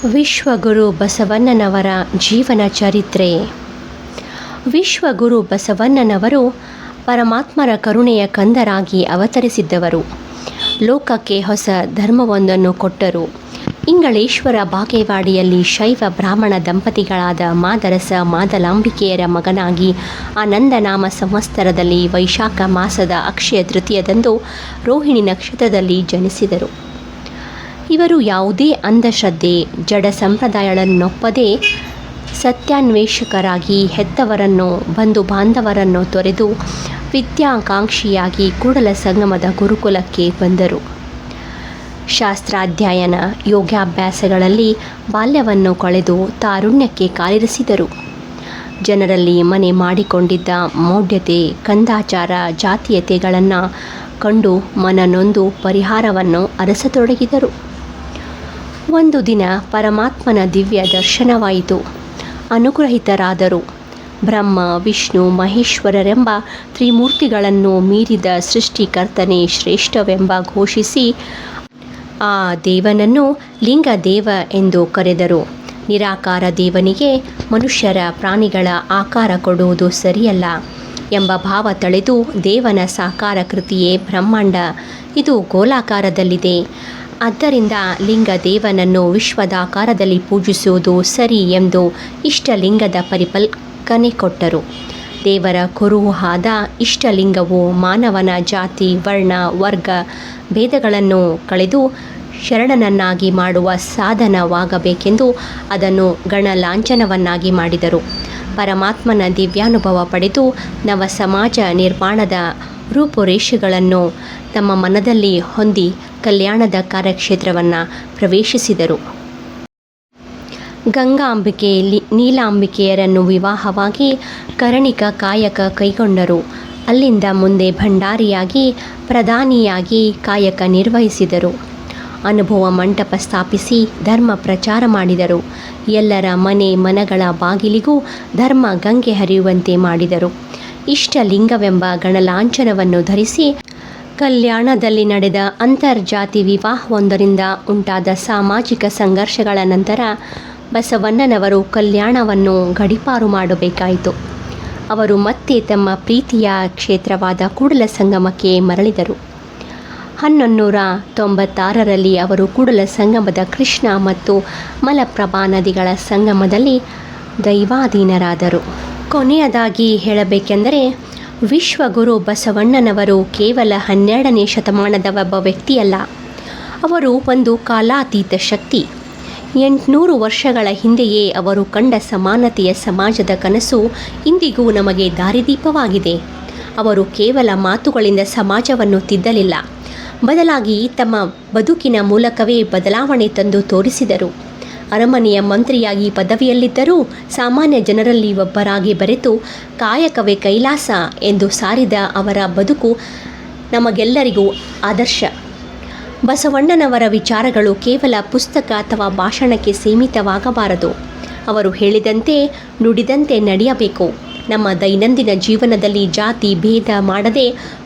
ವಿಶ್ವಗುರು ಬಸವಣ್ಣನವರ ಜೀವನ ಚರಿತ್ರೆ. ವಿಶ್ವಗುರು ಬಸವಣ್ಣನವರು ಪರಮಾತ್ಮರ ಕರುಣೆಯ ಕಂದರಾಗಿ ಅವತರಿಸಿದ್ದವರು. ಲೋಕಕ್ಕೆ ಹೊಸ ಧರ್ಮವೊಂದನ್ನು ಕೊಟ್ಟರು. ಇಂಗಳೇಶ್ವರ ಬಾಗೇವಾಡಿಯಲ್ಲಿ ಶೈವ ಬ್ರಾಹ್ಮಣ ದಂಪತಿಗಳಾದ ಮಾದರಸ ಮಾದಲಾಂಬಿಕೆಯರ ಮಗನಾಗಿ ಆನಂದನಾಮ ಸಂವತ್ಸರದಲ್ಲಿ ವೈಶಾಖ ಮಾಸದ ಅಕ್ಷಯ ತೃತೀಯದಂದು ರೋಹಿಣಿ ನಕ್ಷತ್ರದಲ್ಲಿ ಜನಿಸಿದರು. ಇವರು ಯಾವುದೇ ಅಂಧಶ್ರದ್ಧೆ ಜಡ ಸಂಪ್ರದಾಯಗಳನ್ನೊಪ್ಪದೆ ಸತ್ಯಾನ್ವೇಷಕರಾಗಿ ಹೆತ್ತವರನ್ನು ಬಂಧು ಬಾಂಧವರನ್ನು ತೊರೆದು ವಿದ್ಯಾಕಾಂಕ್ಷಿಯಾಗಿ ಕೂಡಲ ಸಂಗಮದ ಗುರುಕುಲಕ್ಕೆ ಬಂದರು. ಶಾಸ್ತ್ರಾಧ್ಯಯನ ಯೋಗಾಭ್ಯಾಸಗಳಲ್ಲಿ ಬಾಲ್ಯವನ್ನು ಕಳೆದು ತಾರುಣ್ಯಕ್ಕೆ ಕಾಲಿರಿಸಿದರು. ಜನರಲ್ಲಿ ಮನೆ ಮಾಡಿಕೊಂಡಿದ್ದ ಮೌಢ್ಯತೆ ಕಂದಾಚಾರ ಜಾತೀಯತೆಗಳನ್ನು ಕಂಡು ಮನನೊಂದು ಪರಿಹಾರವನ್ನು ಅರಸತೊಡಗಿದರು. ಒಂದು ದಿನ ಪರಮಾತ್ಮನ ದಿವ್ಯ ದರ್ಶನವಾಯಿತು. ಅನುಗ್ರಹಿತರಾದರು. ಬ್ರಹ್ಮ ವಿಷ್ಣು ಮಹೇಶ್ವರರೆಂಬ ತ್ರಿಮೂರ್ತಿಗಳನ್ನು ಮೀರಿದ ಸೃಷ್ಟಿಕರ್ತನೇ ಶ್ರೇಷ್ಠವೆಂಬ ಘೋಷಿಸಿ ಆ ದೇವನನ್ನು ಲಿಂಗದೇವ ಎಂದು ಕರೆದರು. ನಿರಾಕಾರ ದೇವನಿಗೆ ಮನುಷ್ಯರ ಪ್ರಾಣಿಗಳ ಆಕಾರ ಕೊಡುವುದು ಸರಿಯಲ್ಲ ಎಂಬ ಭಾವ ತಳೆದು ದೇವನ ಸಾಕಾರ ಕೃತಿಯೇ ಬ್ರಹ್ಮಾಂಡ, ಇದು ಗೋಲಾಕಾರದಲ್ಲಿದೆ. ಆದ್ದರಿಂದ ಲಿಂಗದೇವನನ್ನು ವಿಶ್ವದಾಕಾರದಲ್ಲಿ ಪೂಜಿಸುವುದು ಸರಿ ಎಂದು ಇಷ್ಟಲಿಂಗದ ಪರಿಕಲ್ಪನೆ ಕೊಟ್ಟರು. ದೇವರ ಕುರುಹು ಆದ ಇಷ್ಟಲಿಂಗವು ಮಾನವನ ಜಾತಿ ವರ್ಣ ವರ್ಗ ಭೇದಗಳನ್ನು ಕಳೆದು ಶರಣನನ್ನಾಗಿ ಮಾಡುವ ಸಾಧನವಾಗಬೇಕೆಂದು ಅದನ್ನು ಗಣಲಾಂಛನವನ್ನಾಗಿ ಮಾಡಿದರು. ಪರಮಾತ್ಮನ ದಿವ್ಯಾನುಭವ ಪಡೆದು ನವ ಸಮಾಜ ನಿರ್ಮಾಣದ ರೂಪುರೇಷೆಗಳನ್ನು ತಮ್ಮ ಮನದಲ್ಲಿ ಹೊಂದಿ ಕಲ್ಯಾಣದ ಕಾರ್ಯಕ್ಷೇತ್ರವನ್ನು ಪ್ರವೇಶಿಸಿದರು. ಗಂಗಾಂಬಿಕೆ ನೀಲಾಂಬಿಕೆಯರನ್ನು ವಿವಾಹವಾಗಿ ಕರಣಿಕ ಕಾಯಕ ಕೈಗೊಂಡರು. ಅಲ್ಲಿಂದ ಮುಂದೆ ಭಂಡಾರಿಯಾಗಿ ಪ್ರಧಾನಿಯಾಗಿ ಕಾಯಕ ನಿರ್ವಹಿಸಿದರು. ಅನುಭವ ಮಂಟಪ ಸ್ಥಾಪಿಸಿ ಧರ್ಮ ಪ್ರಚಾರ ಮಾಡಿದರು. ಎಲ್ಲರ ಮನೆ ಮನಗಳ ಬಾಗಿಲಿಗೂ ಧರ್ಮ ಗಂಗೆ ಹರಿಯುವಂತೆ ಮಾಡಿದರು. ಇಷ್ಟಲಿಂಗವೆಂಬ ಗಣಲಾಂಛನವನ್ನು ಧರಿಸಿ ಕಲ್ಯಾಣದಲ್ಲಿ ನಡೆದ ಅಂತರ್ಜಾತಿ ವಿವಾಹವೊಂದರಿಂದ ಉಂಟಾದ ಸಾಮಾಜಿಕ ಸಂಘರ್ಷಗಳ ನಂತರ ಬಸವಣ್ಣನವರು ಕಲ್ಯಾಣವನ್ನು ಗಡೀಪಾರು ಮಾಡಬೇಕಾಯಿತು. ಅವರು ಮತ್ತೆ ತಮ್ಮ ಪ್ರೀತಿಯ ಕ್ಷೇತ್ರವಾದ ಕೂಡಲ ಸಂಗಮಕ್ಕೆ ಮರಳಿದರು. 1196ರಲ್ಲಿ ಅವರು ಕೂಡಲ ಸಂಗಮದ ಕೃಷ್ಣ ಮತ್ತು ಮಲಪ್ರಭಾ ನದಿಗಳ ಸಂಗಮದಲ್ಲಿ ದೈವಾಧೀನರಾದರು. ಕೊನೆಯದಾಗಿ ಹೇಳಬೇಕೆಂದರೆ ವಿಶ್ವಗುರು ಬಸವಣ್ಣನವರು ಕೇವಲ 12ನೇ ಶತಮಾನದ ಒಬ್ಬ ವ್ಯಕ್ತಿಯಲ್ಲ. ಅವರು ಒಂದು ಕಾಲಾತೀತ ಶಕ್ತಿ. 800 ವರ್ಷಗಳ ಹಿಂದೆಯೇ ಅವರು ಕಂಡ ಸಮಾನತೆಯ ಸಮಾಜದ ಕನಸು ಇಂದಿಗೂ ನಮಗೆ ದಾರಿದೀಪವಾಗಿದೆ. ಅವರು ಕೇವಲ ಮಾತುಗಳಿಂದ ಸಮಾಜವನ್ನು ತಿದ್ದಲಿಲ್ಲ, ಬದಲಾಗಿ ತಮ್ಮ ಬದುಕಿನ ಮೂಲಕವೇ ಬದಲಾವಣೆ ತಂದು ತೋರಿಸಿದರು. ಅರಮನೆಯ ಮಂತ್ರಿಯಾಗಿ ಪದವಿಯಲ್ಲಿದ್ದರೂ ಸಾಮಾನ್ಯ ಜನರಲ್ಲಿ ಒಬ್ಬರಾಗಿ ಬೆರೆತು ಕಾಯಕವೇ ಕೈಲಾಸ ಎಂದು ಸಾರಿದ ಅವರ ಬದುಕು ನಮಗೆಲ್ಲರಿಗೂ ಆದರ್ಶ. ಬಸವಣ್ಣನವರ ವಿಚಾರಗಳು ಕೇವಲ ಪುಸ್ತಕ ಅಥವಾ ಭಾಷಣಕ್ಕೆ ಸೀಮಿತವಾಗಬಾರದು. ಅವರು ಹೇಳಿದಂತೆ ನುಡಿದಂತೆ ನಡೆಯಬೇಕು. ನಮ್ಮ ದೈನಂದಿನ ಜೀವನದಲ್ಲಿ ಜಾತಿ ಭೇದ ಮಾಡದೆ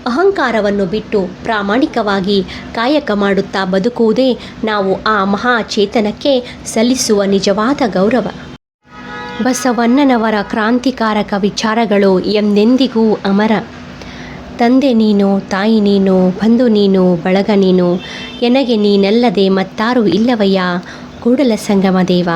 ಅಹಂಕಾರವನ್ನು ಬಿಟ್ಟು ಪ್ರಾಮಾಣಿಕವಾಗಿ ಕಾಯಕ ಮಾಡುತ್ತಾ ಬದುಕುವುದೇ ನಾವು ಆ ಮಹಾಚೇತನಕ್ಕೆ ಸಲ್ಲಿಸುವ ನಿಜವಾದ ಗೌರವ. ಬಸವಣ್ಣನವರ ಕ್ರಾಂತಿಕಾರಕ ವಿಚಾರಗಳು ಎಂದೆಂದಿಗೂ ಅಮರ. ತಂದೆ ನೀನು, ತಾಯಿ ನೀನು, ಬಂಧು ನೀನು, ಬಳಗ ನೀನು, ಎನಗೆ ನೀನಲ್ಲದೆ ಮತ್ತಾರೂ ಇಲ್ಲವಯ್ಯ ಕೂಡಲ ಸಂಗಮ ದೇವ.